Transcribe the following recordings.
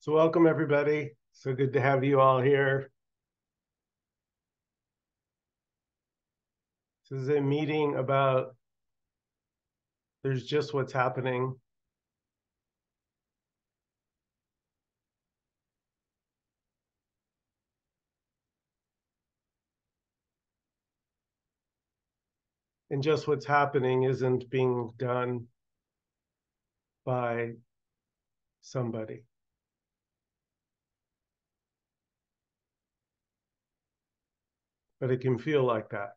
So welcome everybody. So good to have you all here. This is a meeting about there's just what's happening. And just what's happening isn't being done by somebody. But it can feel like that.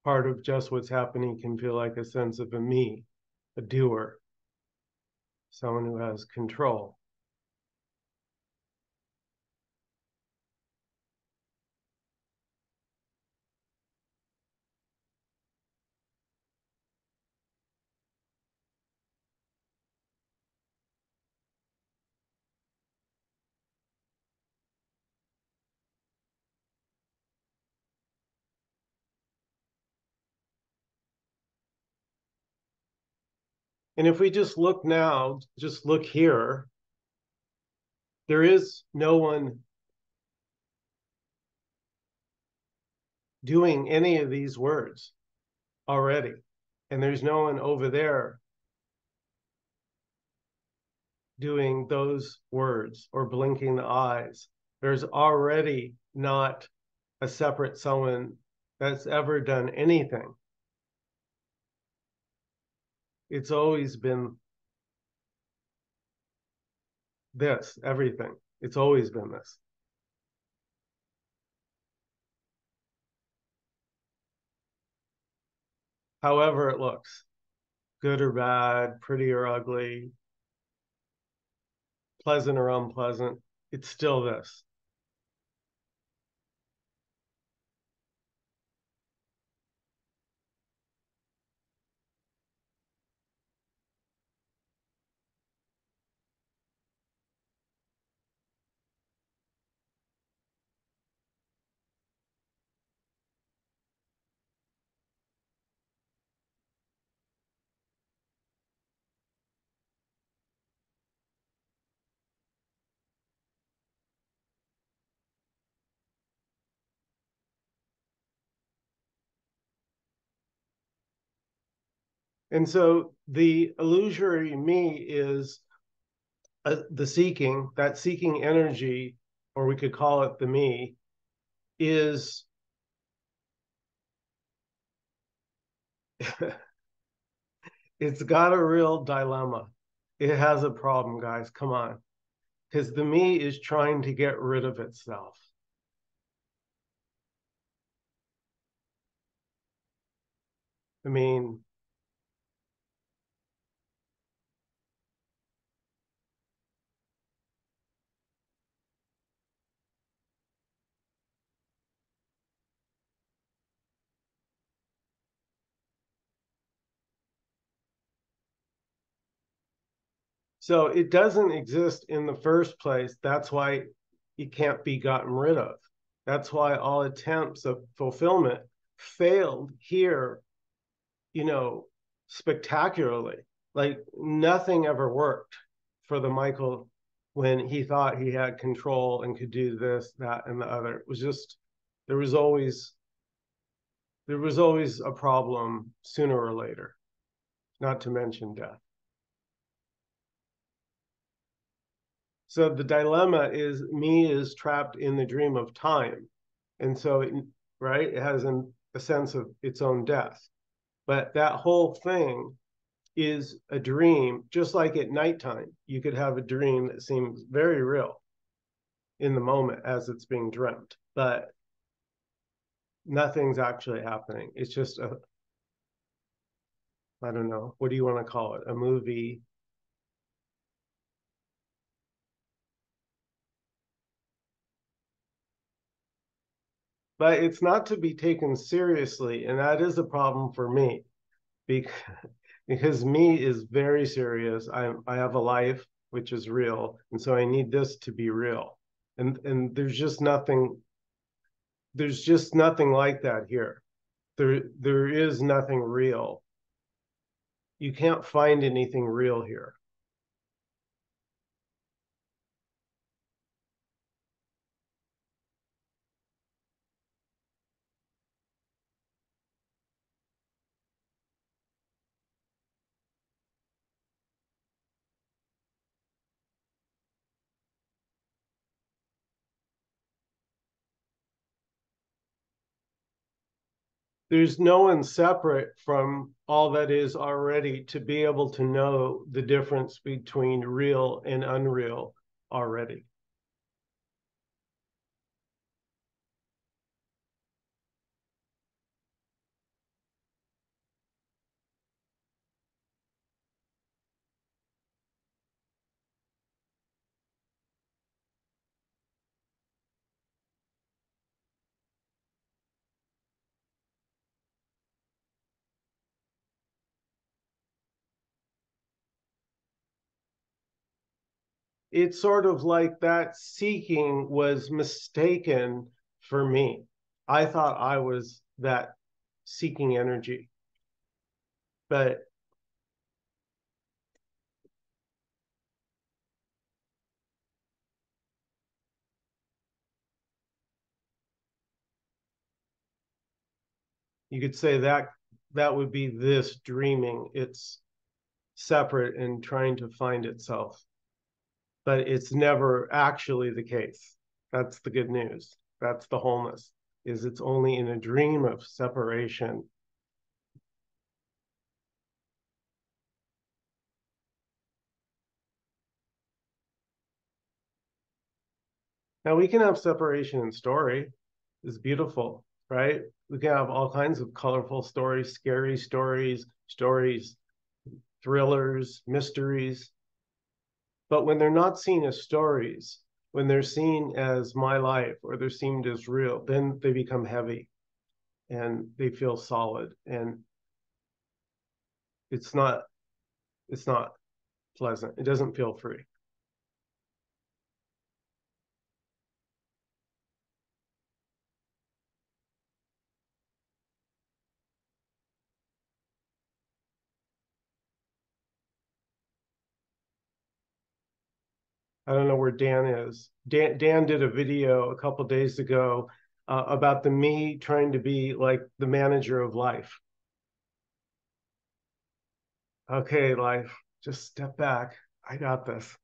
Part of just what's happening can feel like a sense of a me, a doer, someone who has control. And if we just look now, just look here, there is no one doing any of these words already. And there's no one over there doing those words or blinking the eyes. There's already not a separate someone that's ever done anything. It's always been this, everything. It's always been this. However it looks, good or bad, pretty or ugly, pleasant or unpleasant, it's still this. And so the illusory me is the seeking, that seeking energy, or we could call it the me, is it's got a real dilemma. It has a problem, guys. Come on. Because the me is trying to get rid of itself. I mean, so it doesn't exist in the first place. That's why it can't be gotten rid of. That's why all attempts of fulfillment failed here, you know, spectacularly. Like nothing ever worked for the Michael when he thought he had control and could do this, that, and the other. It was just there was always there was always a problem sooner or later, not to mention death. So the dilemma is me is trapped in the dream of time. And so, right, it has a sense of its own death. But that whole thing is a dream, just like at nighttime. You could have a dream that seems very real in the moment as it's being dreamt, but nothing's actually happening. It's just a, I don't know, what do you want to call it? A movie. But it's not to be taken seriously. And that is a problem for me because, because me is very serious. I have a life which is real. And so I need this to be real. And there's just nothing like that here. There is nothing real. You can't find anything real here. There's no one separate from all that is already to be able to know the difference between real and unreal already. It's sort of like that seeking was mistaken for me. I thought I was that seeking energy, but you could say that that would be this dreaming. It's separate and trying to find itself, but it's never actually the case. That's the good news. That's the wholeness, is it's only in a dream of separation. Now we can have separation in story. It's beautiful, right? We can have all kinds of colorful stories, scary stories, thrillers, mysteries. But when they're not seen as stories, when they're seen as my life or they're seen as real, then they become heavy and they feel solid. And it's not it's not pleasant. It doesn't feel free. I don't know where Dan is. Dan did a video a couple days ago about the me trying to be like the manager of life. Okay, life, just step back. I got this.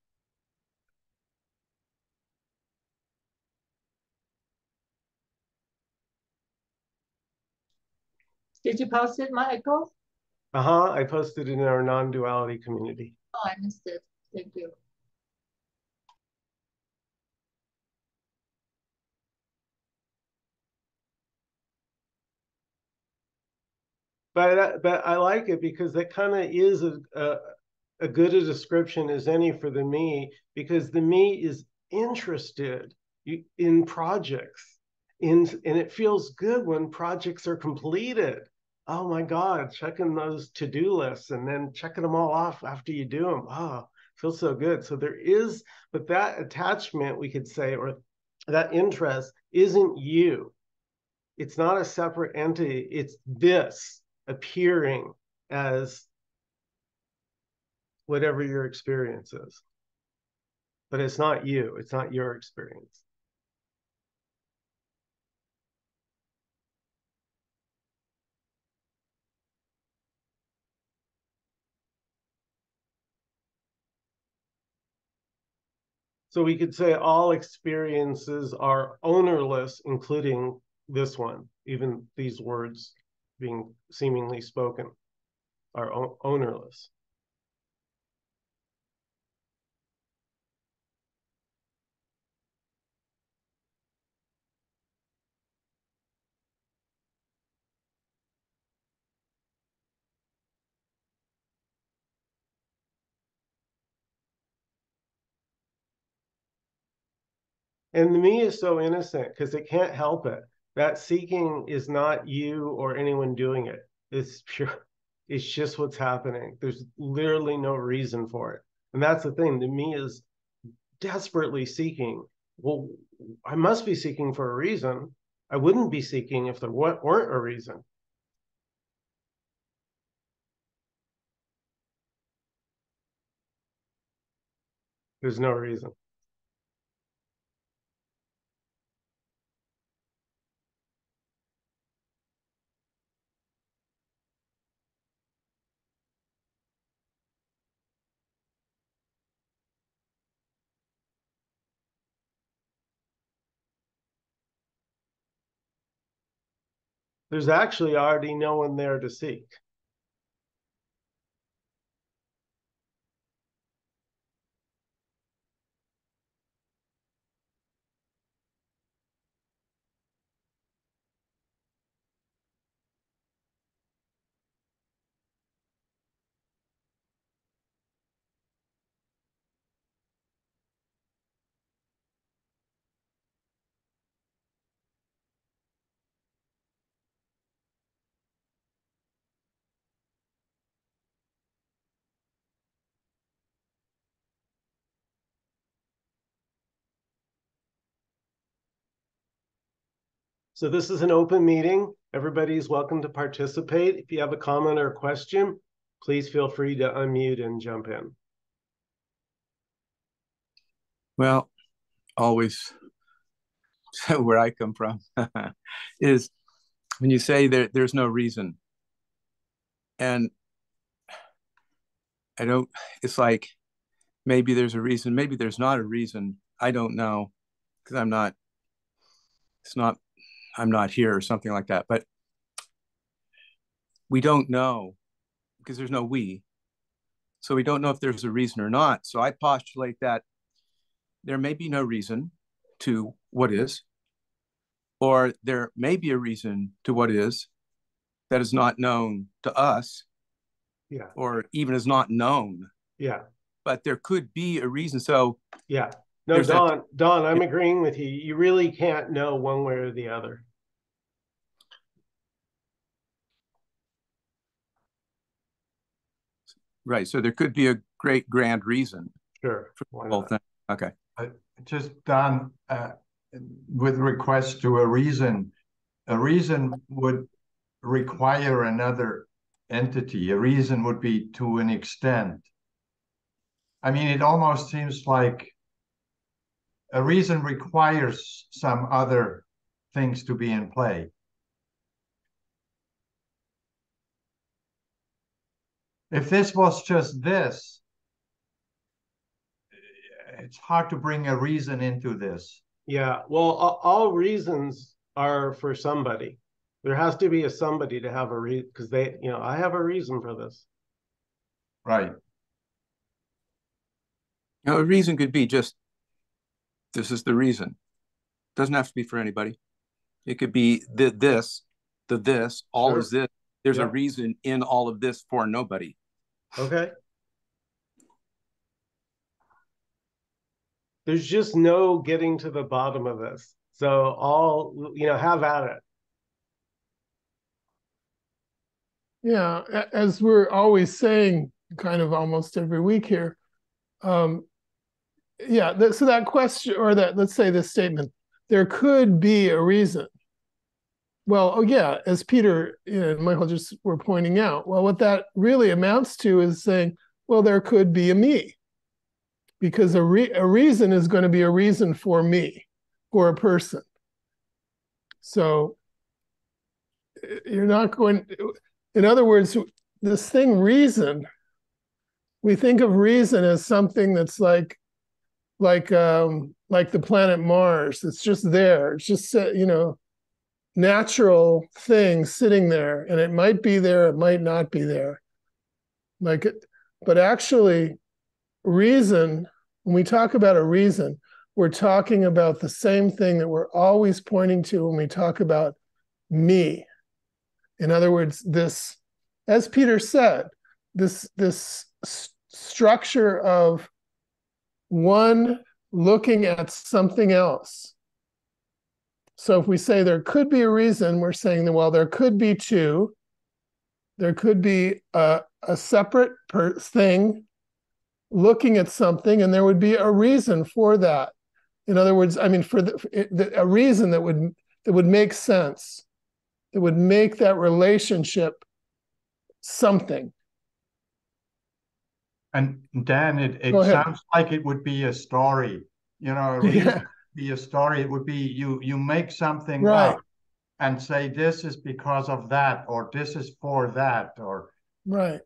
Did you post it, Michael? Uh-huh. I posted it in our non-duality community. Oh, I missed it. Thank you. But I like it because that kind of is a good a description as any for the me, because the me is interested in projects, and it feels good when projects are completed. Oh my God, checking those to-do lists and then checking them all off after you do them. Oh, feels so good. So there is, but that attachment, we could say, or that interest isn't you. It's not a separate entity. It's this appearing as whatever your experience is, but it's not you. It's not your experience. So we could say all experiences are ownerless, including this one. Even these words being seemingly spoken are ownerless. And the me is so innocent because it can't help it. That seeking is not you or anyone doing it. It's pure, it's just what's happening. There's literally no reason for it. And that's the thing. The me is desperately seeking. Well, I must be seeking for a reason. I wouldn't be seeking if there weren't a reason. There's no reason. there's actually already no one there to seek. So this is an open meeting. Everybody's welcome to participate. If you have a comment or a question, please feel free to unmute and jump in. Well, always where I come from is when you say there's no reason. And it's like maybe there's a reason, maybe there's not a reason. I don't know because I'm not here or something like that. But we don't know because there's no we. So we don't know if there's a reason or not. So I postulate that there may be no reason to what is, or there may be a reason to what is that is not known to us, or even is not known. But there could be a reason. So no, Don, I'm agreeing with you. You really can't know one way or the other. Right. So there could be a great grand reason. Sure. For the whole thing. Okay. Just Don, with request to a reason would require another entity. A reason would be to an extent. I mean, it almost seems like a reason requires some other things to be in play. If this was just this, it's hard to bring a reason into this. Yeah, well, all reasons are for somebody. There has to be a somebody to have a reason, because I have a reason for this. Right. A reason could be just, this is the reason. Doesn't have to be for anybody. It could be this, all is this. There's a reason in all of this for nobody. Okay. There's just no getting to the bottom of this. So have at it. Yeah, as we're always saying, kind of almost every week here, so that question, or that, let's say this statement, there could be a reason. Well, as Peter and Michael just were pointing out, well, what that really amounts to is saying, well, there could be a me, because a reason is going to be a reason for me, for a person. So you're not going, in other words, this thing reason, we think of reason as something that's like the planet Mars. It's just there. It's just, natural thing sitting there, and it might be there, it might not be there. But actually, reason, when we talk about a reason, we're talking about the same thing that we're always pointing to when we talk about me. In other words, this, as Peter said, this structure of one looking at something else. So if we say there could be a reason, we're saying that, well, there could be two. There could be a separate thing looking at something, and there would be a reason for that. In other words, I mean, for a reason that would make sense, that would make that relationship something. And Dan, it sounds like it would be a story. A reason would be a story. It would be you make something up and say this is because of that, or this is for that, or right.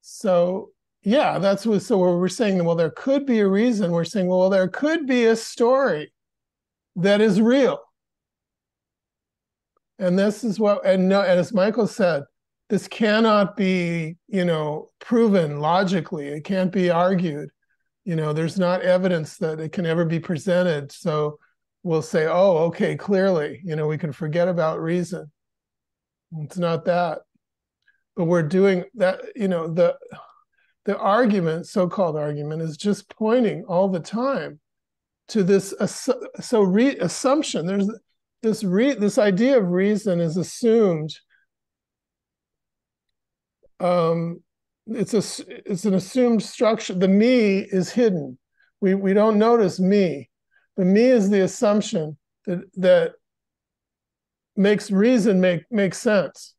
So so we're saying, well, there could be a reason. We're saying, well, there could be a story that is real. And this is what, and no, and as Michael said, this cannot be, proven logically. It can't be argued. There's not evidence that it can ever be presented. So we'll say, oh, okay, clearly, we can forget about reason. It's not that. But we're doing that, the argument, so-called argument, is just pointing all the time to this assumption. There's this idea of reason is assumed. It's an assumed structure. The me is hidden. We don't notice me. The me is the assumption that makes reason make sense,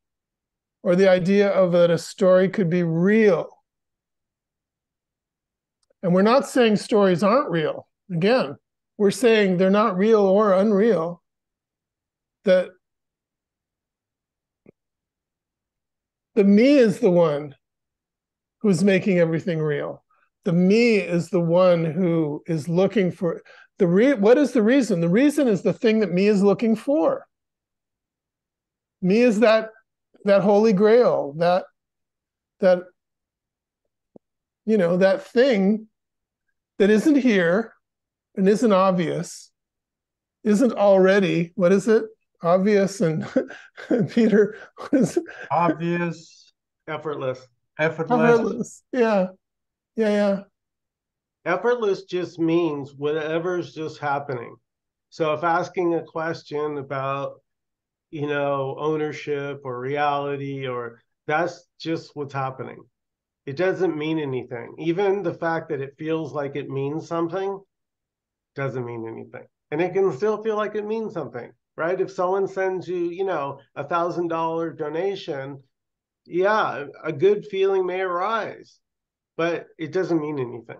or the idea of that a story could be real. And we're not saying stories aren't real. Again, we're saying they're not real or unreal. That the me is the one who's making everything real. The me is the one who is looking for what is the reason? The reason is the thing that me is looking for. Me is that holy grail, that thing that isn't here and isn't obvious, isn't already, what is it? Obvious and Peter, what is it? Obvious, Effortless. Effortless. Yeah. Effortless just means whatever's just happening. So if asking a question about, ownership or reality, or that's just what's happening. It doesn't mean anything. Even the fact that it feels like it means something doesn't mean anything. And it can still feel like it means something, right? If someone sends you, $1,000 donation, yeah, a good feeling may arise, but it doesn't mean anything.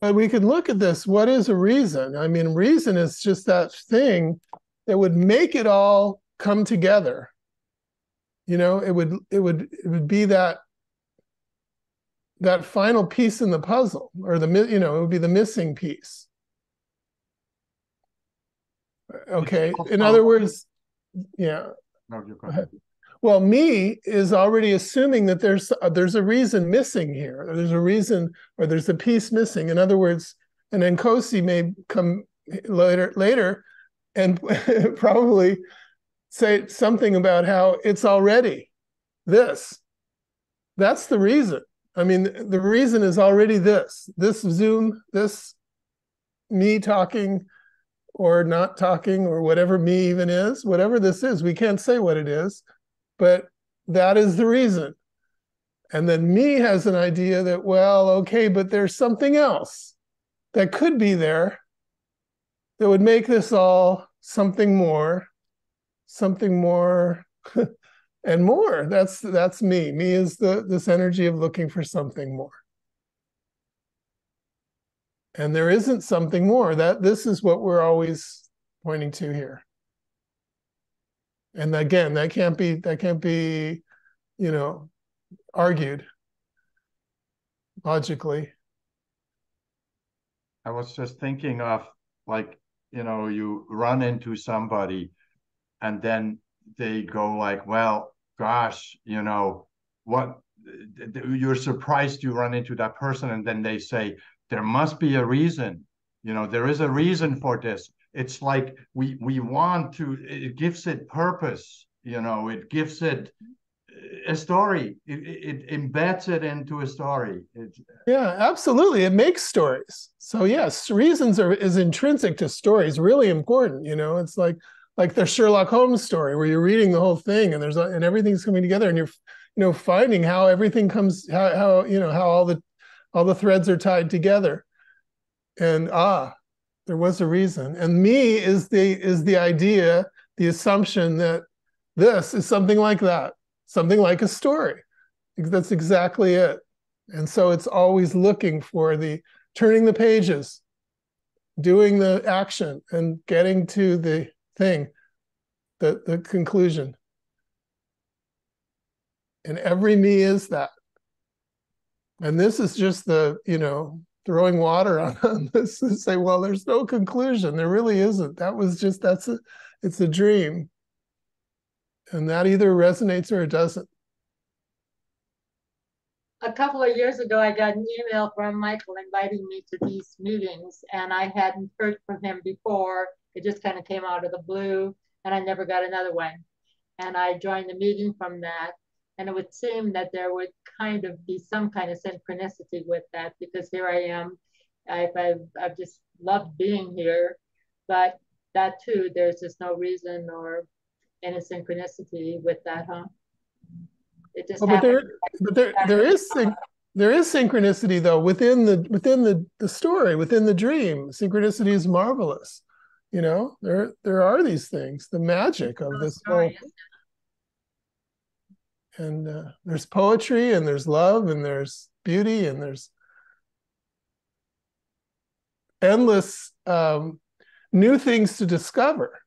But we can look at this. What is a reason? I mean, reason is just that thing that would make it all come together. It would be that final piece in the puzzle, or it would be the missing piece. Okay. In other words, yeah. No, you go ahead. Well, me is already assuming that there's a reason missing here, or there's a reason, or there's a piece missing. In other words, and Nkosi may come later and probably say something about how it's already this. That's the reason. I mean, the reason is already this Zoom, this me talking or not talking, or whatever me even is, whatever this is, we can't say what it is, but that is the reason. And then me has an idea that, well, okay, but there's something else that could be there that would make this all something more and more. That's me. Me is this energy of looking for something more. And there isn't something more. This is what we're always pointing to here. And again, that can't be, argued logically. I was just thinking of, like, you run into somebody and then they go like, well, gosh, what, you're surprised you run into that person, and then they say, there must be a reason, there is a reason for this. It's like we want to, it gives it purpose, it gives it a story. It embeds it into a story. Yeah, absolutely. It makes stories. So yes, reasons is intrinsic to stories, really important. It's like the Sherlock Holmes story, where you're reading the whole thing and and everything's coming together, and you're finding how everything comes, how all the threads are tied together. And there was a reason. And me is the idea, the assumption that this is something like that, something like a story. That's exactly it. And so it's always looking for turning the pages, doing the action, and getting to the thing, the conclusion. And every me is that. And this is just the throwing water on this and say, well, there's no conclusion. There really isn't. It's a dream. And that either resonates or it doesn't. A couple of years ago, I got an email from Michael inviting me to these meetings, and I hadn't heard from him before. It just kind of came out of the blue, and I never got another one. And I joined the meeting from that. And it would seem that there would kind of be some kind of synchronicity with that, because here I am. I've just loved being here. But that too, there's just no reason or any synchronicity with that, huh? It just happened. But there is synchronicity though within the story, within the dream. Synchronicity is marvelous. You know, there are these things, the magic of this whole. And there's poetry, and there's love, and there's beauty, and there's endless new things to discover,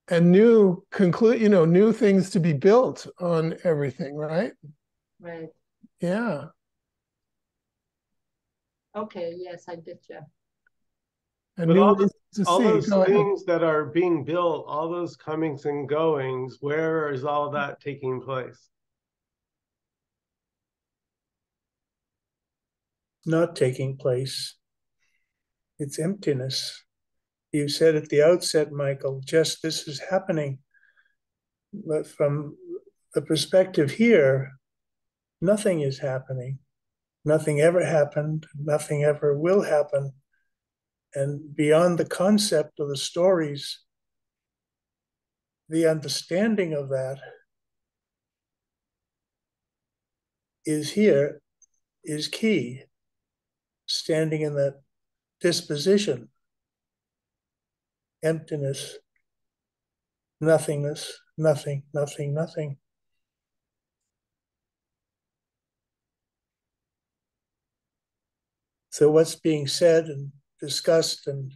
and new things to be built on everything, right? Right. Yeah. Okay, yes, I get you. And But new all, ways to all see. those Go ahead. things that are being built, all those comings and goings, where is all that taking place? Not taking place. It's emptiness. You said at the outset, Michael, just this is happening. But from the perspective here, nothing is happening. Nothing ever happened. Nothing ever will happen. And beyond the concept of the stories, the understanding of that is here, is key. Standing in that disposition, emptiness, nothingness, nothing, nothing, nothing. So what's being said and discussed, and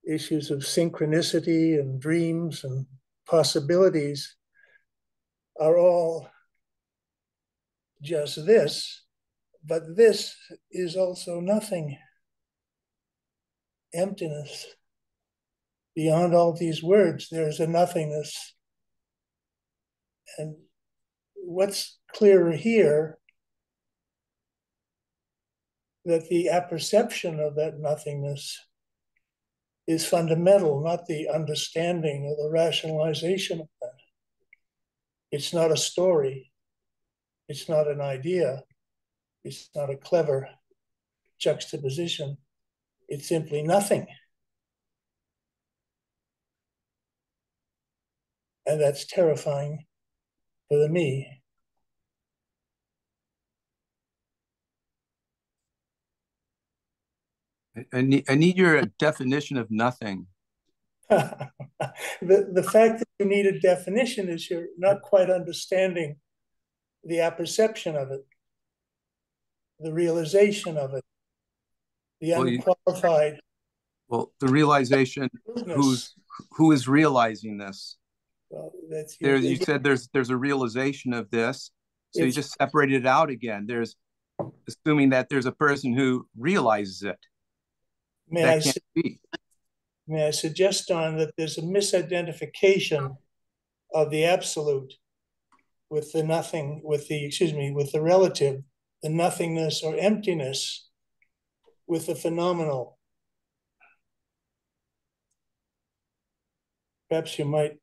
issues of synchronicity and dreams and possibilities are all just this, but this is also nothing. Emptiness. Beyond all these words, there's a nothingness. And what's clearer here, that the apperception of that nothingness is fundamental, not the understanding or the rationalization of that. It's not a story. It's not an idea. It's not a clever juxtaposition. It's simply nothing. And that's terrifying for the me. I need your definition of nothing. The fact that you need a definition is you're not quite understanding the apperception of it, the realization of it, the unqualified. Well, the realization, who is realizing this? Well, that's you said there's a realization of this, so you just separated it out again. There's assuming that there's a person who realizes it. That can't be. May I suggest, Don, that there's a misidentification of the absolute with the nothing, with the relative, the nothingness or emptiness with the phenomenal. Perhaps you might.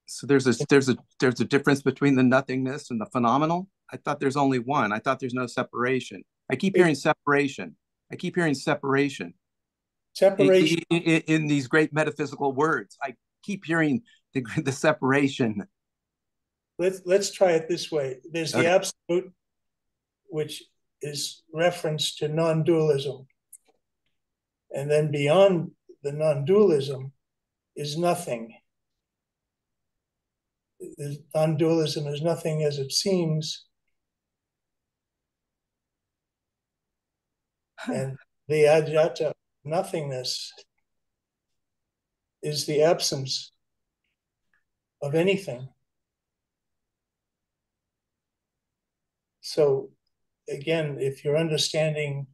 So there's a difference between the nothingness and the phenomenal. I thought there's only one. I thought there's no separation. I keep hearing separation. Separation in these great metaphysical words. I keep hearing the separation. Let's try it this way. There's the absolute, which is reference to non-dualism. And then beyond the non-dualism is nothing. Non-dualism is nothing as it seems. And the adjata, nothingness, is the absence of anything. So again, if you're understanding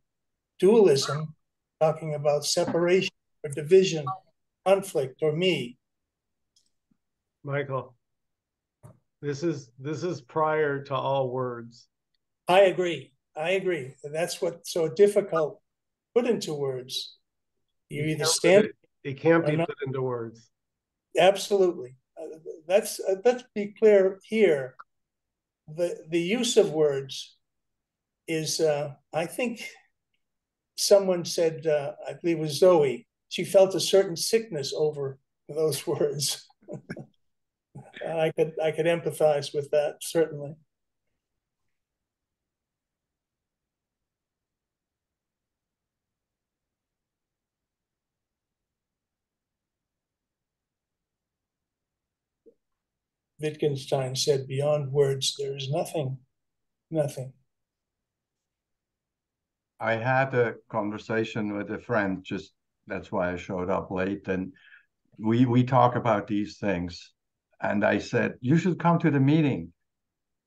dualism, talking about separation or division, conflict, or me. Michael, this is prior to all words. I agree. I agree. And that's what's so difficult to put into words. You either stand it can't be not. put into words. Absolutely. Let's be clear here. The use of words is, I think someone said, I believe it was Zoe, she felt a certain sickness over those words. I could empathize with that, certainly. Wittgenstein said, beyond words, there is nothing, nothing. I had a conversation with a friend, just that's why I showed up late, and we talk about these things. And I said, you should come to the meeting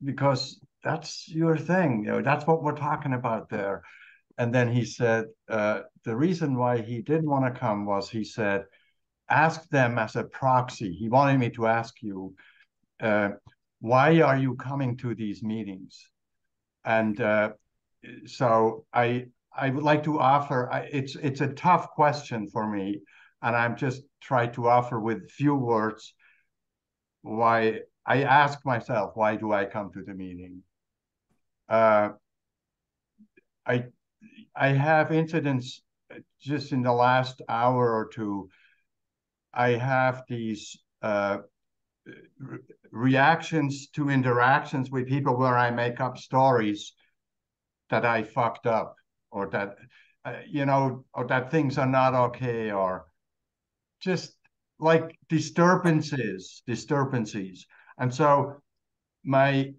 because that's your thing. You know, that's what we're talking about there. And then he said, the reason why he didn't want to come was, he said, ask them as a proxy. He wanted me to ask you, why are you coming to these meetings? And so I would like to offer. It's a tough question for me, and I'm just trying to offer with few words why I ask myself, why do I come to the meeting? I I have incidents just in the last hour or two. I have these reactions to interactions with people where I make up stories that I fucked up, or that or that things are not okay, or just like disturbances. And so my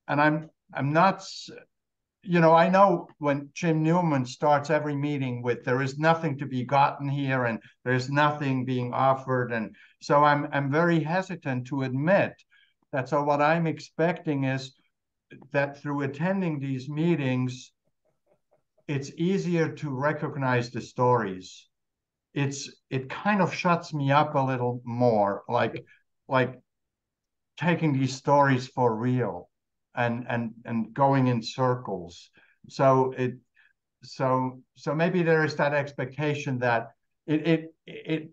and I'm not, I know when Jim Newman starts every meeting with, there is nothing to be gotten here and there's nothing being offered. And so I'm very hesitant to admit that. So what I'm expecting is that through attending these meetings, it's easier to recognize the stories. It kind of shuts me up a little more, like taking these stories for real and going in circles. So maybe there is that expectation that it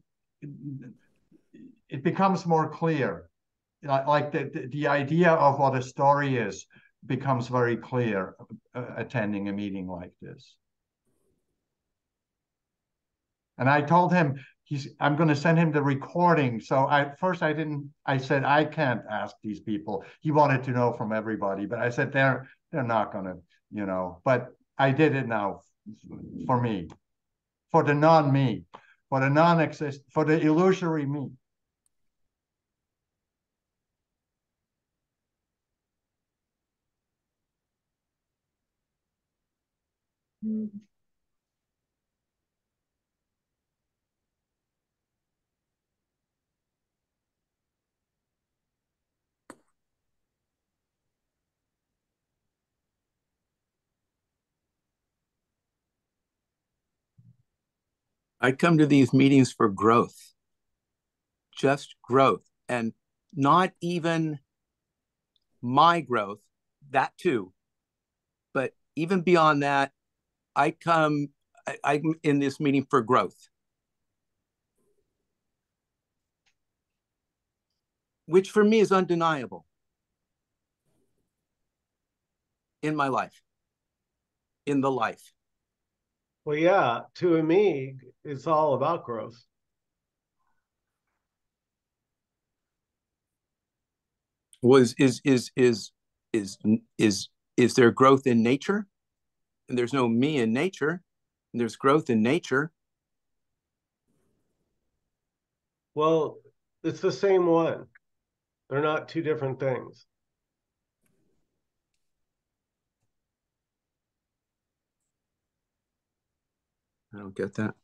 becomes more clear, like the idea of what a story is becomes very clear attending a meeting like this. And I told him, I'm going to send him the recording. So I said, I can't ask these people. He wanted to know from everybody, but I said, they're not going to, but I did it now for me, for the non-me, for the non-exist, for the illusory me. Mm. I come to these meetings for growth, just growth, and not even my growth, that too. But even beyond that, I'm in this meeting for growth, which for me is undeniable in my life, in the life. Well, yeah, to me, it's all about growth. Is there growth in nature? And there's no me in nature. And there's growth in nature. Well, it's the same one. They're not two different things. I don't get that.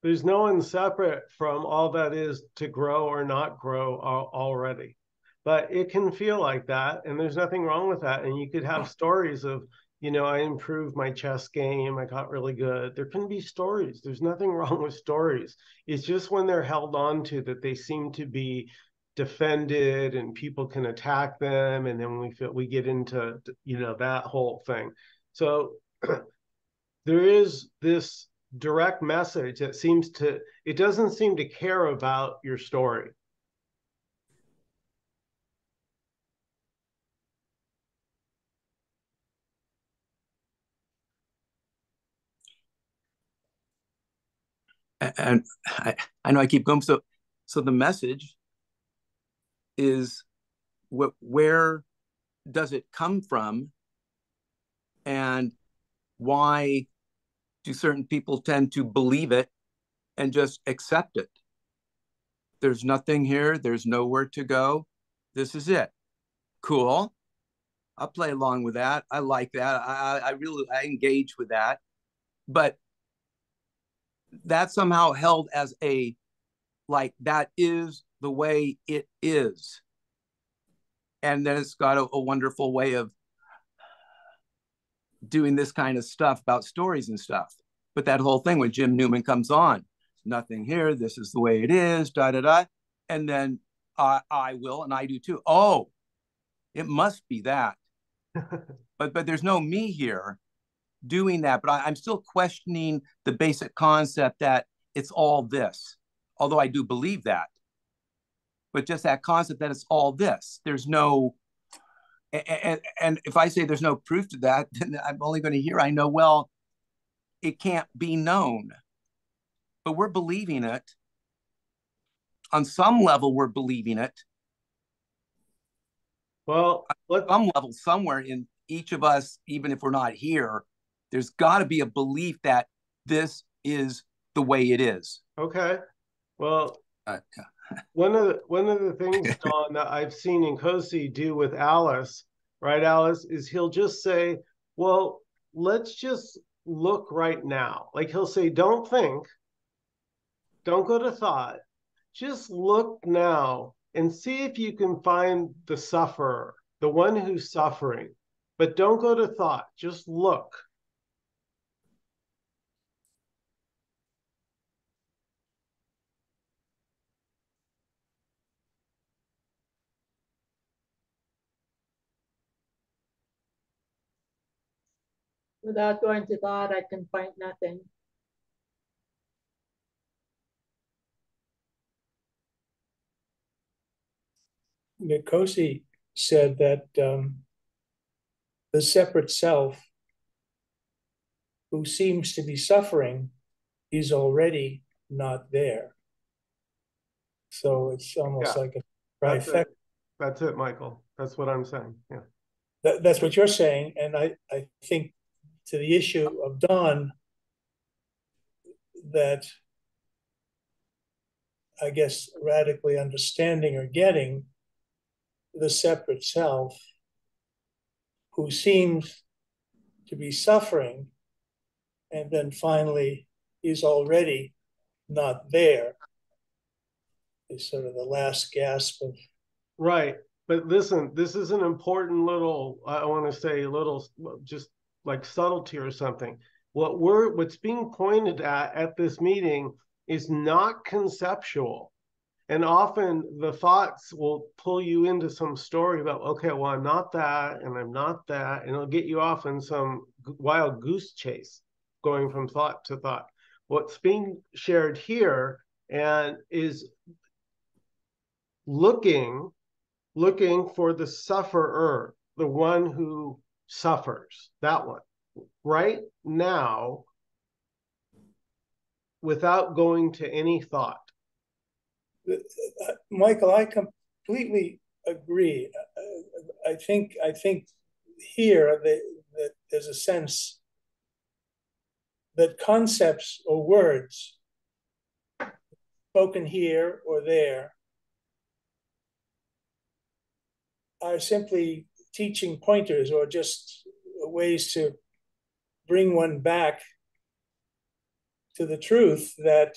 There's no one separate from all that is to grow or not grow already. but it can feel like that, and there's nothing wrong with that. And you could have stories of, I improved my chess game, I got really good. There can be stories. There's nothing wrong with stories. It's just when they're held on to that they seem to be defended and people can attack them, and then we get into that whole thing. So there is this direct message that it doesn't seem to care about your story. And I know I keep going. So the message is, where does it come from, and why do certain people tend to believe it and just accept it? There's nothing here. There's nowhere to go. This is it. Cool. I'll play along with that. I like that. I really engage with that. But that's somehow held as that is the way it is. And then it's got a wonderful way of doing this kind of stuff about stories and stuff. But that whole thing when Jim Newman comes on, nothing here, this is the way it is, da da da. And then I will, and I do too. Oh, it must be that. but there's no me here doing that. But I'm still questioning the basic concept that it's all this, although I do believe that. But just that concept that it's all this. There's no, and if I say there's no proof to that, then I'm only going to hear, I know, well, it can't be known. But we're believing it. On some level, we're believing it. Well, on some level, somewhere in each of us, even if we're not here, there's got to be a belief that this is the way it is. Okay. Well, one of the things, Don, that I've seen Nkosi do with Alice, right, Alice, is he'll just say, well, let's just look right now. Like he'll say, don't think, don't go to thought, just look now and see if you can find the sufferer, the one who's suffering. But don't go to thought, just look. Without going to thought, I can find nothing. Nkosi said that the separate self who seems to be suffering is already not there. So it's almost like a trifecta. That's it, Michael. That's what I'm saying. Yeah. That's what you're saying. And I think to the issue of Don, that I guess radically understanding or getting the separate self who seems to be suffering and then finally is already not there is sort of the last gasp of. Right. But listen, this is an important little, I want to say a little, just like subtlety or something. What's being pointed at this meeting is not conceptual. And often the thoughts will pull you into some story about, okay, well, I'm not that, and I'm not that, and it'll get you off in some wild goose chase, going from thought to thought. What's being shared here and is looking for the sufferer, the one who suffers, that one, right now, without going to any thought. Michael, I completely agree. I think here that there's a sense that concepts or words spoken here or there are simply teaching pointers or just ways to bring one back to the truth that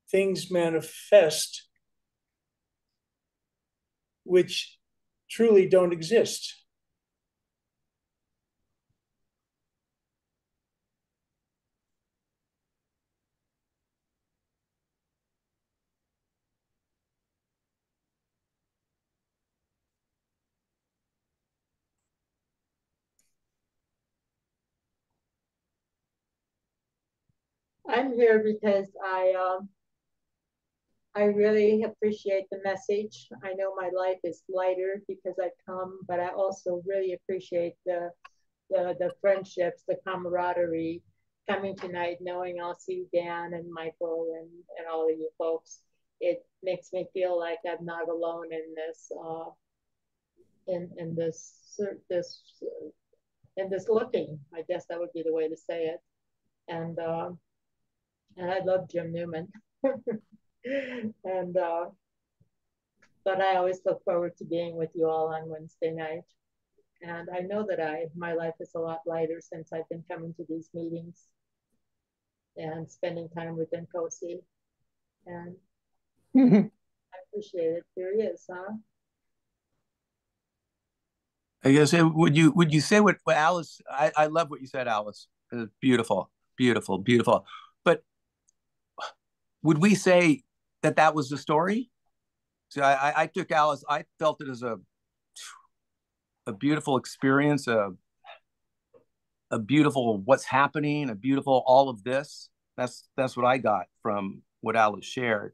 things manifest which truly don't exist. I'm here because I really appreciate the message. I know my life is lighter because I come, but I also really appreciate the friendships, the camaraderie. Coming tonight, knowing I'll see Dan and Michael and all of you folks, it makes me feel like I'm not alone in this in this in this looking. I guess that would be the way to say it. And I love Jim Newman. and but I always look forward to being with you all on Wednesday night. And I know that my life is a lot lighter since I've been coming to these meetings and spending time with Nkosi. And I appreciate it. Here he is, huh? I guess would you say what Alice? I love what you said, Alice. Beautiful, beautiful, beautiful. But would we say that that was the story? So I took Alice. I felt it as a beautiful experience, a beautiful what's happening, a beautiful all of this. That's what I got from what Alice shared.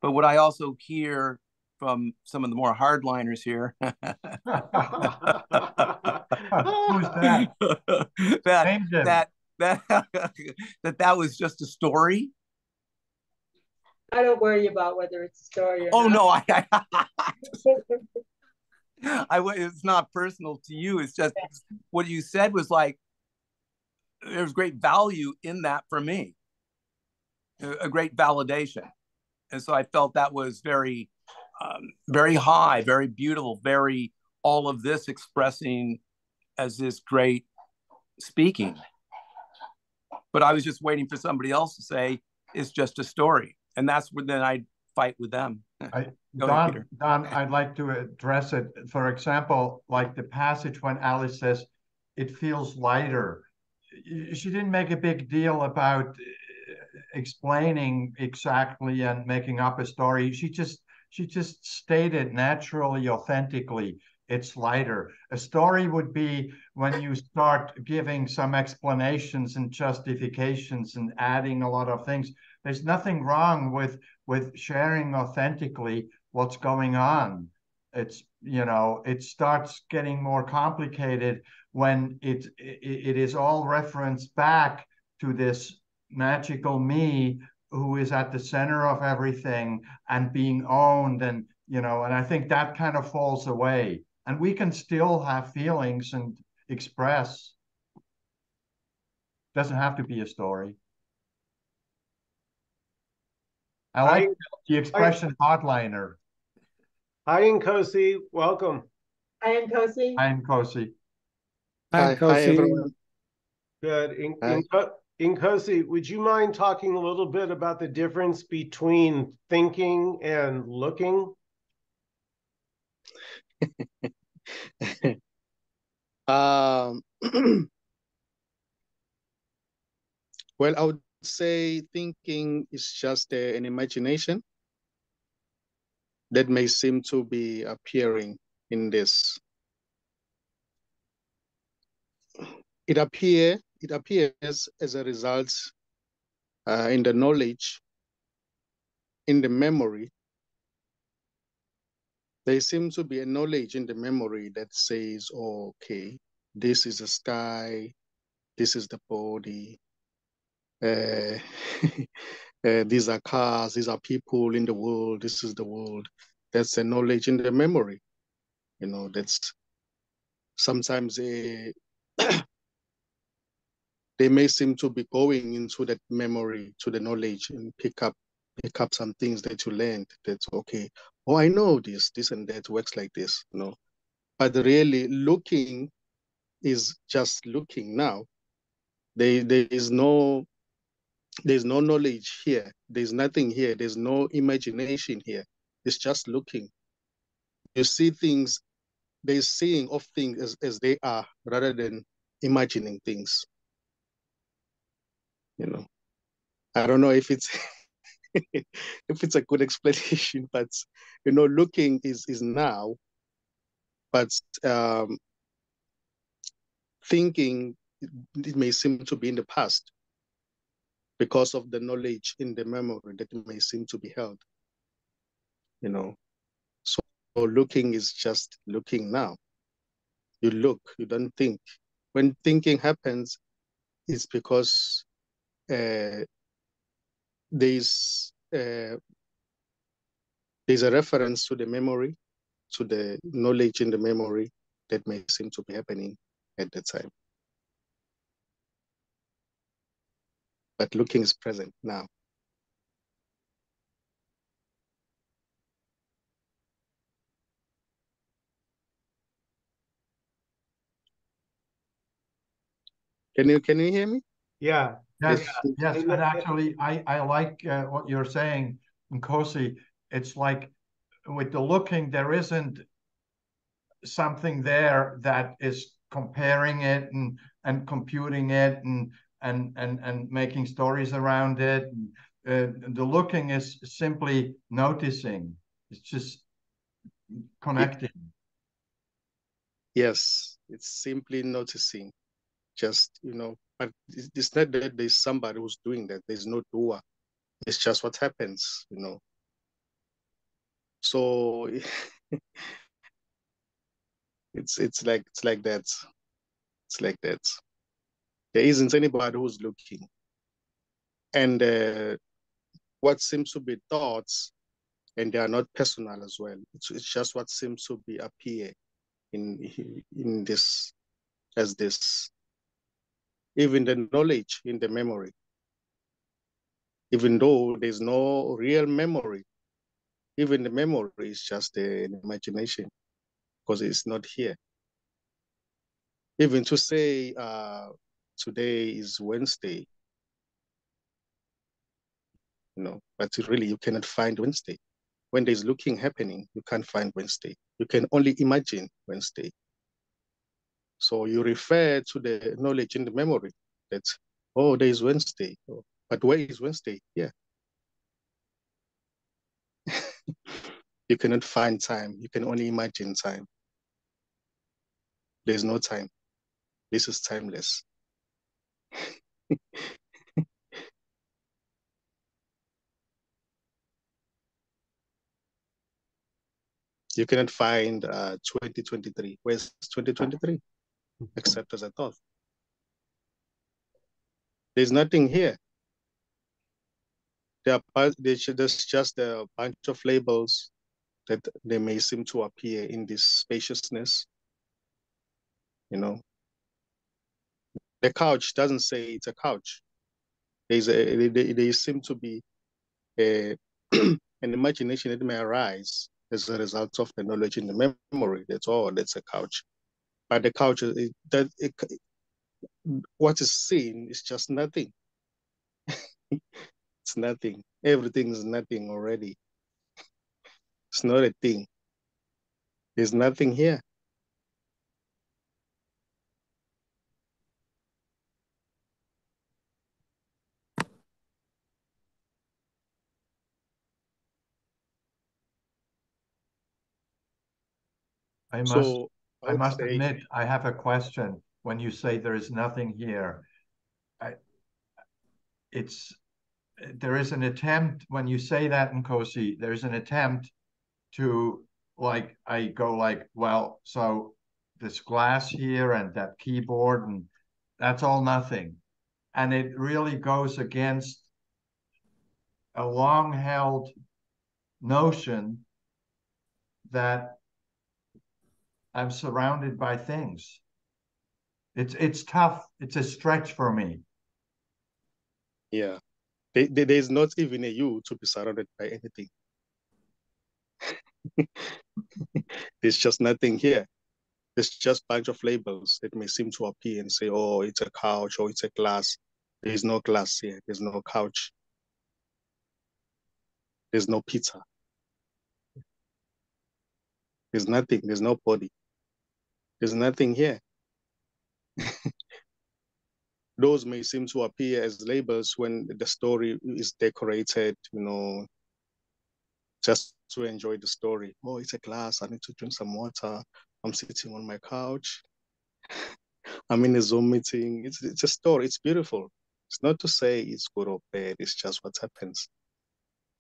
But what I also hear from some of the more hardliners here Who's that? that was just a story. I don't worry about whether it's a story or not. No, it's not personal to you. It's just what you said was like, there's great value in that for me, a great validation. And so I felt that was very, very high, very beautiful, very all of this expressing as this great speaking. But I was just waiting for somebody else to say, it's just a story. And that's when then I'd fight with them. Don, I'd like to address it. For example, like the passage when Alice says, it feels lighter. She didn't make a big deal about explaining exactly and making up a story. She just stated naturally, authentically, it's lighter. A story would be when you start giving some explanations and justifications and adding a lot of things. There's nothing wrong with sharing authentically what's going on. It's, you know, it starts getting more complicated when it is all referenced back to this magical me who is at the center of everything and being owned, and you know, and I think that kind of falls away, and we can still have feelings and express. Doesn't have to be a story. I like the expression hardliner. Hi, Nkosi. Welcome. Hi, Nkosi. Hi, Nkosi. Hi, everyone. Good. Nkosi, would you mind talking a little bit about the difference between thinking and looking? Well, I would say thinking is just an imagination that may seem to be appearing in this. It appears as a result in the knowledge, in the memory. There seems to be a knowledge in the memory that says, oh, okay, this is the sky, this is the body, these are cars, these are people in the world, this is the world. That's a knowledge in the memory. You know, that's sometimes they may seem to be going into that memory, to the knowledge, and pick up some things that you learned. That's okay. Oh, I know this and that works like this, you know. But really looking is just looking now. There's no knowledge here. There's nothing here. There's no imagination here. It's just looking. You see things there's seeing of things as they are rather than imagining things. You know, I don't know if it's if it's a good explanation, but looking is now, but thinking, it may seem to be in the past because of the knowledge in the memory that may seem to be held. So looking is just looking now. You look, you don't think. When thinking happens, it's because there's a reference to the memory, to the knowledge in the memory that may seem to be happening at the time. But looking is present now. Can you hear me? Yeah. Yes, Yeah. yes. And actually, I like what you're saying, Nkosi. It's like with the looking, there isn't something there that is comparing it and computing it and making stories around it. The looking is simply noticing. It's just connecting. Yes, it's simply noticing. Just, but it's not that there's somebody who's doing that. There's no doer. It's just what happens. So it's like that. It's like that. There isn't anybody who's looking. And what seems to be thoughts, and they are not personal as well. It's just what seems to be appear in this, as this. Even the knowledge in the memory, even though there's no real memory, even the memory is just an imagination because it's not here. Even to say today is Wednesday, but really you cannot find Wednesday. When there's looking happening, you can't find Wednesday. You can only imagine Wednesday. So you refer to the knowledge in the memory that, oh, there is Wednesday. Oh, but where is Wednesday? Yeah. You cannot find time. You can only imagine time. There's no time. This is timeless. You cannot find 2023. Where's 2023? Except as a thought. There's nothing here. There's just a bunch of labels that they may seem to appear in this spaciousness. The couch doesn't say it's a couch. They seem to be an imagination that may arise as a result of the knowledge in the memory. That's all. That's a couch. But the couch, what is seen is just nothing. It's nothing. Everything is nothing already. It's not a thing. There's nothing here. I must admit, I have a question. When you say there is nothing here, there is an attempt, when you say that, Nkosi, there's an attempt to, like, I go like, well, so this glass here and that keyboard, and that's all nothing. And it really goes against a long-held notion that I'm surrounded by things. It's tough. It's a stretch for me. Yeah. There's not even a you to be surrounded by anything. There's just nothing here. There's just a bunch of labels that may seem to appear and say, oh, it's a couch or it's a glass. There's no glass here. There's no couch. There's no pizza. There's nothing. There's no body. There's nothing here. Those may seem to appear as labels when the story is decorated, just to enjoy the story. Oh, it's a glass. I need to drink some water. I'm sitting on my couch. I'm in a Zoom meeting. It's a story. It's beautiful. It's not to say it's good or bad. It's just what happens.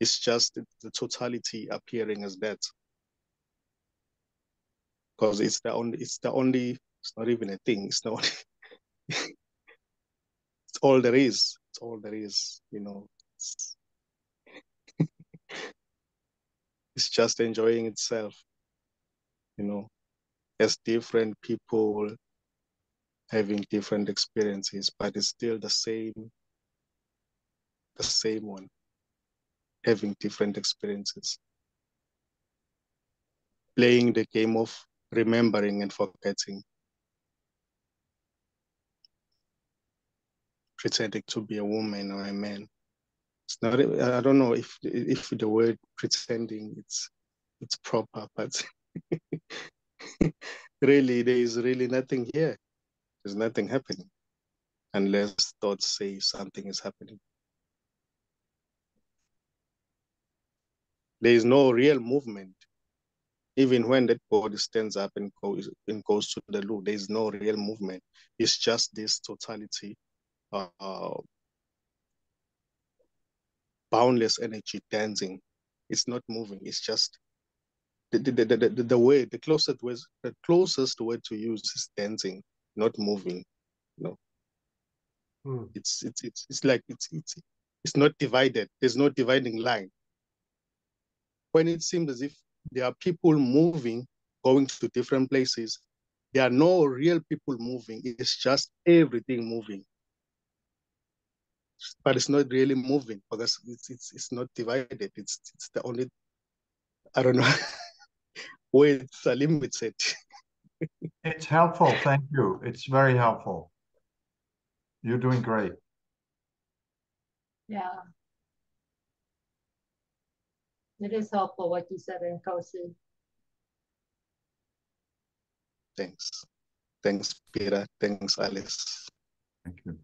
It's just the totality appearing as that. Because it's not even a thing. It's not, it's all there is. It's all there is, It's just enjoying itself, as different people having different experiences, but it's still the same one, having different experiences. Playing the game of remembering and forgetting. Pretending to be a woman or a man. It's not, I don't know if the word pretending it's proper, but really, there is really nothing here. There's nothing happening unless thoughts say something is happening. There is no real movement. Even when that body stands up and goes to the loo, there is no real movement. It's just this totality, boundless energy dancing. It's not moving. It's just the word, the closest word to use is dancing, not moving. It's like it's not divided. There's no dividing line. When it seems as if there are people moving, going to different places, there are no real people moving. It's just everything moving. But it's not really moving because it's not divided. It's the only, I don't know, words are limited. It's helpful. Thank you. It's very helpful. You're doing great. Yeah. It is helpful what you said, Nkosi. Thanks. Thanks, Peter. Thanks, Alice. Thank you.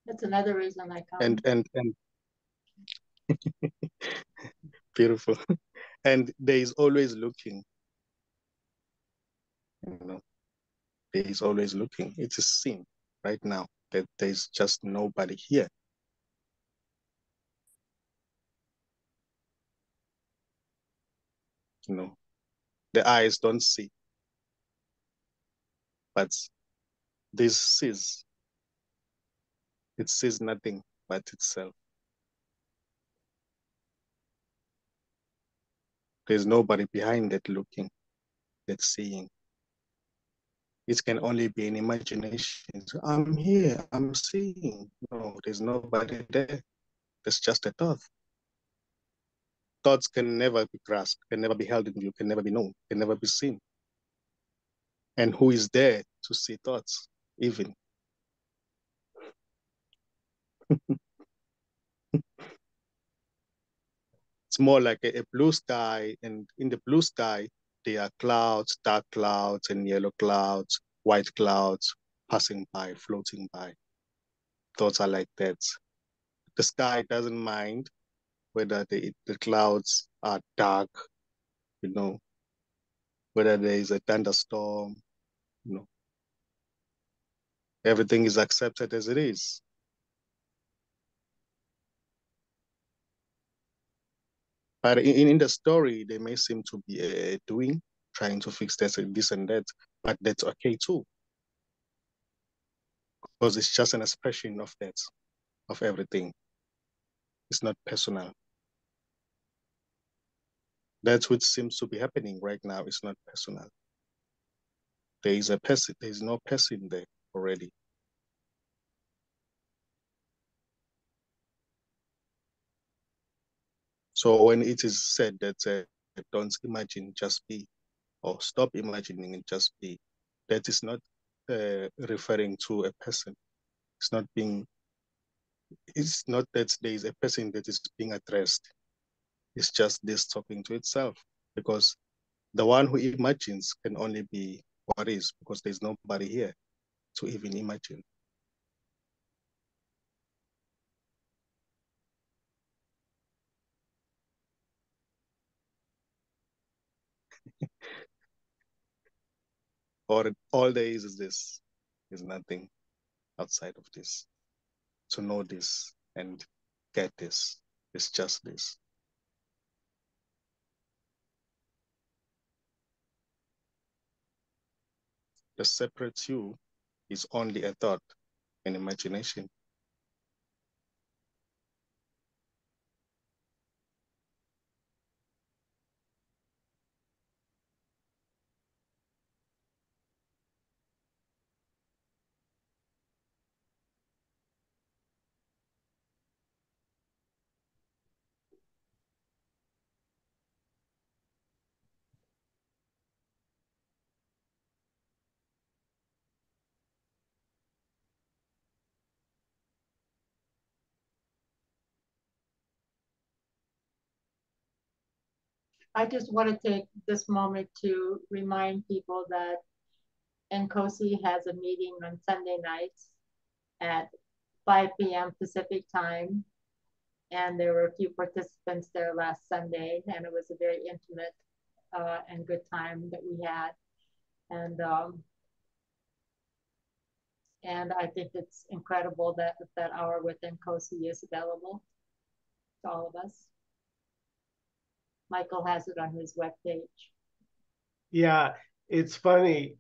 That's another reason I come. And beautiful. And there is always looking. There is always looking. It is seen right now that there's just nobody here. The eyes don't see, but this sees. It sees nothing but itself. There's nobody behind that looking, that seeing. It can only be an imagination. So I'm here, I'm seeing. No, there's nobody there. There's just a thought. Thoughts can never be grasped, can never be held in view, can never be known, can never be seen. And who is there to see thoughts, even? It's more like a blue sky, and in the blue sky, there are clouds, dark clouds, and yellow clouds, white clouds passing by, floating by. Thoughts are like that. The sky doesn't mind whether the clouds are dark, whether there is a thunderstorm, everything is accepted as it is. But in the story, they may seem to be trying to fix this and that, but that's okay too. Because it's just an expression of that, of everything. It's not personal. That's what seems to be happening right now. It's not personal. There is a person, there is no person there already. So when it is said that don't imagine, just be, or stop imagining and just be, that is not referring to a person. It's not being it's not that there is a person that is being addressed. It's just this talking to itself, because the one who imagines can only be what is, because there's nobody here to even imagine. Or all there is this, is nothing outside of this. To know this and get this, it's just this. The separates you is only a thought, an imagination. I just want to take this moment to remind people that Nkosi has a meeting on Sunday nights at 5 p.m. Pacific time. And there were a few participants there last Sunday, and it was a very intimate and good time that we had. And I think it's incredible that that hour with Nkosi is available to all of us. Michael has it on his webpage. Yeah, it's funny.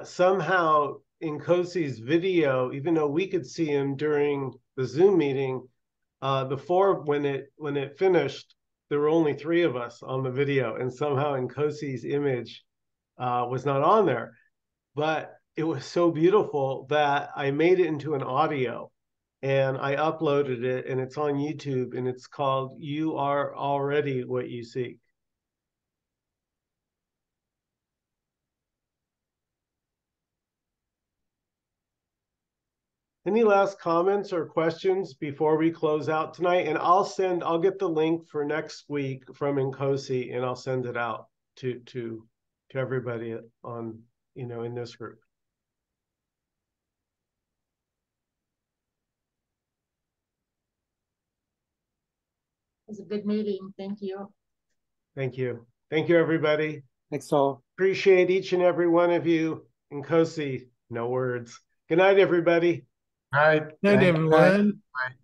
Somehow Nkosi's video, even though we could see him during the Zoom meeting, when it finished, there were only 3 of us on the video, and somehow Nkosi's image was not on there. But it was so beautiful that I made it into an audio and I uploaded it, and it's on YouTube, and it's called "You Are Already What You Seek." Any last comments or questions before we close out tonight? And I'll get the link for next week from Nkosi, and I'll send it out to everybody on, in this group. It was a good meeting. Thank you. Thank you. Thank you, everybody. Thanks all. Appreciate each and every one of you. Nkosi, no words. Good night, everybody. All right. Night, Thank you. everyone. Bye.